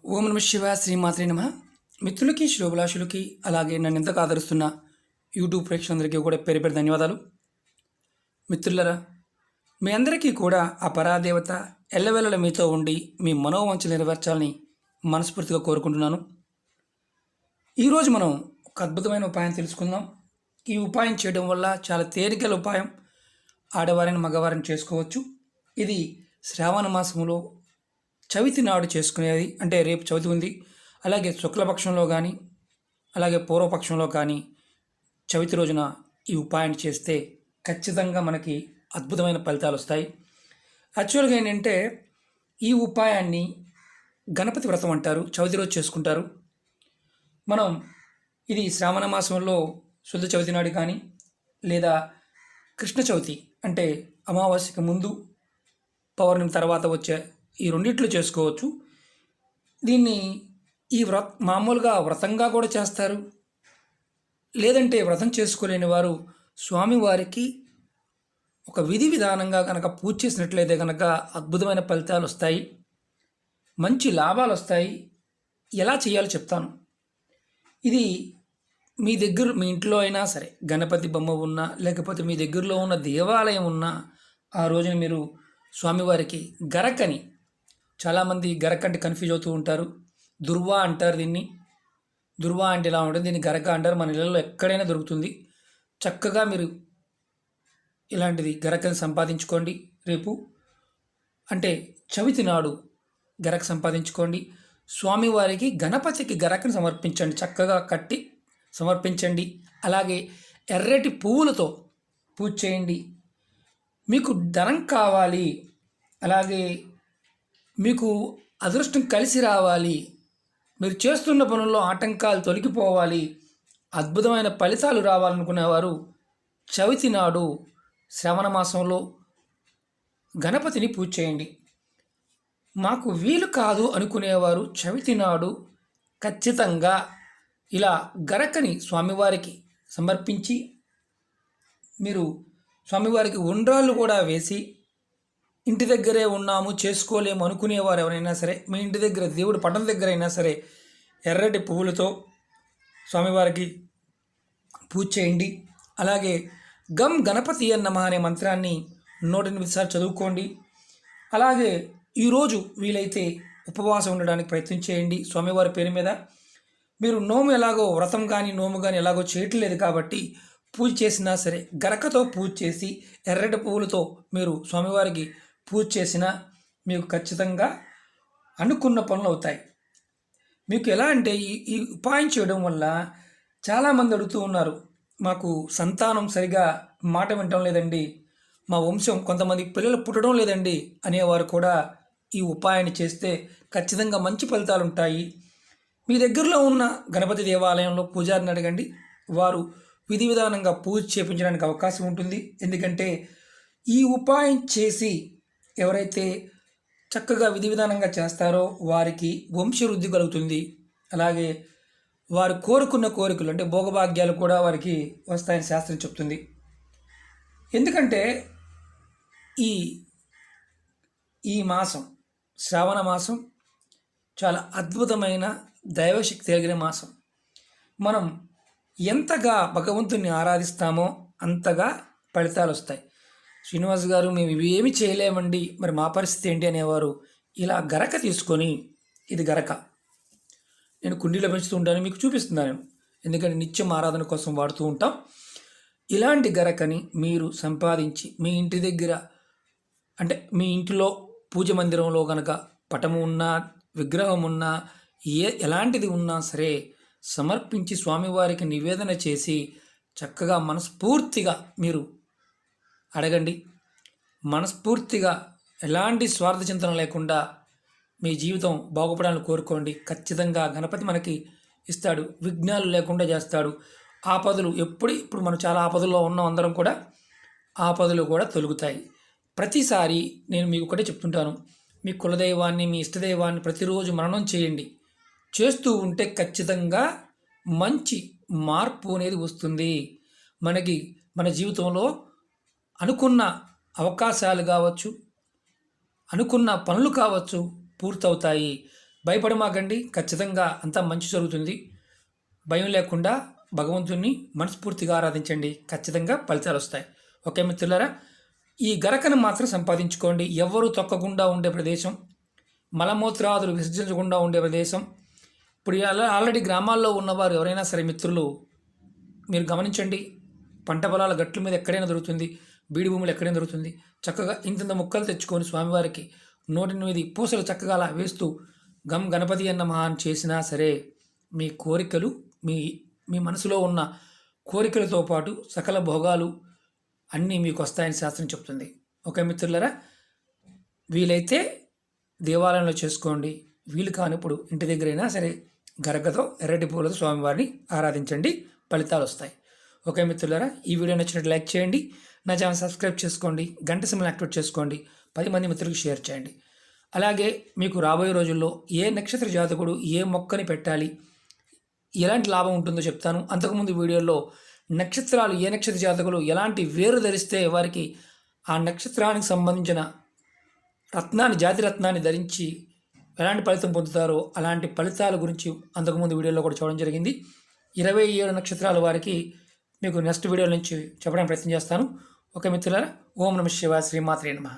ఓం నమ శివాయ, శ్రీమాత్రే నమ. మిత్రులకి, శుభాభిలాషులకి, అలాగే నన్ను ఎంతగా ఆదరిస్తున్న యూట్యూబ్ ప్రేక్షకులందరికీ కూడా పేరు పేరు ధన్యవాదాలు. మిత్రులరా, మీ అందరికీ కూడా ఆ పరాదేవత ఎల్లవేళల మీతో ఉండి మీ మనోవంచలు నెరవేర్చాలని మనస్ఫూర్తిగా కోరుకుంటున్నాను. ఈరోజు మనం ఒక అద్భుతమైన ఉపాయం తెలుసుకుందాం. ఈ ఉపాయం చేయడం వల్ల చాలా తేలికల ఉపాయం. ఆడవారిని మగవారిని చేసుకోవచ్చు. ఇది శ్రావణ మాసంలో చవితి నాడు చేసుకునేది. అంటే రేపు చవితి ఉంది. అలాగే శుక్లపక్షంలో కానీ అలాగే పూర్వపక్షంలో కానీ చవితి రోజున ఈ ఉపాయాన్ని చేస్తే ఖచ్చితంగా మనకి అద్భుతమైన ఫలితాలు వస్తాయి. యాక్చువల్గా ఏంటంటే ఈ ఉపాయాన్ని గణపతి వ్రతం అంటారు. చవితి రోజు చేసుకుంటారు. మనం ఇది శ్రావణ మాసంలో శుద్ధ చవితి నాడు కానీ లేదా కృష్ణ చవితి అంటే అమావాస్యకి ముందు పౌర్ణమి తర్వాత వచ్చే ఈ రెండిట్లో చేసుకోవచ్చు. దీన్ని ఈ మామూలుగా వ్రతంగా కూడా చేస్తారు. లేదంటే వ్రతం చేసుకోలేని వారు స్వామివారికి ఒక విధి విధానంగా కనుక పూజ చేసినట్లయితే కనుక అద్భుతమైన ఫలితాలు వస్తాయి, మంచి లాభాలు వస్తాయి. ఎలా చేయాలో చెప్తాను. ఇది మీ ఇంట్లో అయినా సరే గణపతి బొమ్మ ఉన్నా లేకపోతే మీ దగ్గరలో ఉన్న దేవాలయం ఉన్నా ఆ రోజున మీరు స్వామివారికి గరకని, చాలామంది గరక అంటే కన్ఫ్యూజ్ అవుతూ ఉంటారు. దుర్వా అంటారు దీన్ని. దుర్వా అంటే ఇలా ఉంటుంది, దీన్ని గరక అంటారు. మన ఇళ్ళల్లో ఎక్కడైనా దొరుకుతుంది. చక్కగా మీరు ఇలాంటిది గరకని సంపాదించుకోండి. రేపు అంటే చవితి నాడు గరక సంపాదించుకోండి. స్వామివారికి గణపతికి గరకని సమర్పించండి. చక్కగా కట్టి సమర్పించండి. అలాగే ఎర్రటి పువ్వులతో పూజ చేయండి. మీకు ధనం కావాలి, అలాగే మీకు అదృష్టం కలిసి రావాలి, మీరు చేస్తున్న పనుల్లో ఆటంకాలు తొలగిపోవాలి, అద్భుతమైన ఫలితాలు రావాలనుకునేవారు చవితి నాడు శ్రవణ మాసంలో గణపతిని పూజ చేయండి. మాకు వీలు కాదు అనుకునేవారు చవితి నాడు ఖచ్చితంగా ఇలా గరకని స్వామివారికి సమర్పించి మీరు స్వామివారికి ఉండ్రాళ్ళు కూడా వేసి, ఇంటి దగ్గరే ఉన్నాము చేసుకోలేము అనుకునేవారు ఎవరైనా సరే మీ ఇంటి దగ్గర దేవుడి పటం దగ్గర అయినా సరే ఎర్రటి పువ్వులతో స్వామివారికి పూజ చేయండి. అలాగే గం గణపతి నమః అనే మంత్రాన్ని 108 సార్లు చదువుకోండి. అలాగే ఈరోజు వీలైతే ఉపవాసం ఉండడానికి ప్రయత్నం చేయండి. స్వామివారి పేరు మీద మీరు నోము ఎలాగో వ్రతం కానీ నోము కానీ ఎలాగో చేయట్లేదు కాబట్టి పూజ చేసినా సరే గరకతో పూజ చేసి ఎర్రటి పువ్వులతో మీరు స్వామివారికి పూజ చేసినా మీకు ఖచ్చితంగా అనుకున్న పనులు అవుతాయి. మీకు ఎలా అంటే ఈ ఉపాయం చేయడం వల్ల చాలామంది అడుగుతూ ఉన్నారు, మాకు సంతానం సరిగా మాట వినటం లేదండి, మా వంశం కొంతమంది పిల్లలు పుట్టడం లేదండి అనేవారు కూడా ఈ ఉపాయాన్ని చేస్తే ఖచ్చితంగా మంచి ఫలితాలు ఉంటాయి. మీ దగ్గరలో ఉన్న గణపతి దేవాలయంలో పూజారిని అడగండి. వారు విధి విధానంగా పూజ చేయించడానికి అవకాశం ఉంటుంది. ఎందుకంటే ఈ ఉపాయం చేసి ఎవరైతే చక్కగా విధి విధానంగా చేస్తారో వారికి వంశవృద్ధి కలుగుతుంది. అలాగే వారు కోరుకున్న కోరికలు అంటే భోగభాగ్యాలు కూడా వారికి వస్తాయని శాస్త్రం చెప్తుంది. ఎందుకంటే ఈ ఈ మాసం శ్రావణ మాసం చాలా అద్భుతమైన దైవశక్తి కలిగిన మాసం. మనం ఎంతగా భగవంతుని ఆరాధిస్తామో అంతగా ఫలితాలు వస్తాయి. శ్రీనివాస్ గారు, మేము ఇవేమి చేయలేమండి, మరి మా పరిస్థితి ఏంటి అనేవారు ఇలా గరక తీసుకొని, ఇది గరక నేను కుండీలో పెంచుతూ ఉంటాను, మీకు చూపిస్తున్నాను. ఎందుకంటే నిత్యం ఆరాధన కోసం వాడుతూ ఉంటాం. ఇలాంటి గరకని మీరు సంపాదించి మీ ఇంటి దగ్గర అంటే మీ ఇంటిలో పూజ మందిరంలో కనుక పటము ఉన్నా విగ్రహం ఉన్నా ఎలాంటిది ఉన్నా సరే సమర్పించి స్వామివారికి నివేదన చేసి చక్కగా మనస్ఫూర్తిగా మీరు అడగండి. మనస్ఫూర్తిగా ఎలాంటి స్వార్థ చింతన లేకుండా మీ జీవితం బాగుపడాలని కోరుకోండి. ఖచ్చితంగా గణపతి మనకి ఇస్తాడు, విఘ్నాలు లేకుండా చేస్తాడు. ఆపదలు ఇప్పుడు మనం చాలా ఆపదల్లో ఉన్నాం, అందరం కూడా ఆపదలు కూడా తొలుగుతాయి. ప్రతిసారి నేను మీకు ఒకటే చెప్తుంటాను, మీ కులదైవాన్ని మీ ఇష్టదైవాన్ని ప్రతిరోజు మననం చేయండి. చేస్తూ ఉంటే ఖచ్చితంగా మంచి మార్పు అనేది వస్తుంది. మన జీవితంలో అనుకున్న అవకాశాలు కావచ్చు, అనుకున్న పనులు కావచ్చు పూర్తవుతాయి. భయపడమాకండి, ఖచ్చితంగా అంతా మంచి జరుగుతుంది. భయం లేకుండా భగవంతుణ్ణి మనస్ఫూర్తిగా ఆరాధించండి, ఖచ్చితంగా ఫలితాలు వస్తాయి. ఓకే మిత్రులారా, ఈ గరకను మాత్రం సంపాదించుకోండి. ఎవరు తొక్కకుండా ఉండే ప్రదేశం, మలమూత్రాదులు విసర్జించకుండా ఉండే ప్రదేశం. ఇప్పుడు ఆల్రెడీ గ్రామాల్లో ఉన్నవారు ఎవరైనా సరే మిత్రులు మీరు గమనించండి, పంట పొలాల గట్ల మీద ఎక్కడైనా దొరుకుతుంది, బీడి భూములు ఎక్కడైనా దొరుకుతుంది. చక్కగా ఇంత ముక్కలు తెచ్చుకొని స్వామివారికి 108 పూసలు చక్కగా అలా వేస్తూ గణపతి అన్న మహాన్ చేసినా సరే మీ కోరికలు, మీ మీ మనసులో ఉన్న కోరికలతో పాటు సకల భోగాలు అన్నీ మీకు వస్తాయని శాస్త్రం చెప్తుంది. ఓకే మిత్రులరా, వీలైతే దేవాలయంలో చేసుకోండి, వీలు కానప్పుడు ఇంటి దగ్గరైనా సరే గరగతో ఎర్రటి పూలతో స్వామివారిని ఆరాధించండి, ఫలితాలు వస్తాయి. ఓకే మిత్రులారా, ఈ వీడియో నచ్చినట్టు లైక్ చేయండి, నా ఛానల్ సబ్స్క్రైబ్ చేసుకోండి, గంట సింబల్ యాక్టివేట్ చేసుకోండి, 10 మంది మిత్రులకు షేర్ చేయండి. అలాగే మీకు రాబోయే రోజుల్లో ఏ నక్షత్ర జాతకుడు ఏ మొక్కని పెట్టాలి, ఎలాంటి లాభం ఉంటుందో చెప్తాను. అంతకుముందు వీడియోలో నక్షత్రాలు ఏ నక్షత్ర జాతకులు ఎలాంటి వేరు ధరిస్తే వారికి ఆ నక్షత్రానికి సంబంధించిన రత్నాన్ని, జాతి రత్నాన్ని ధరించి ఎలాంటి ఫలితం పొందుతారో అలాంటి ఫలితాల గురించి అంతకుముందు వీడియోలో కూడా చూడడం జరిగింది. 27 నక్షత్రాల వారికి మీకు నెక్స్ట్ వీడియో నుంచి చెప్పడానికి ప్రయత్నం చేస్తాను. ఓకే మిత్రులారా, ఓం నమః శివాయ, శ్రీమాత్రే నమః.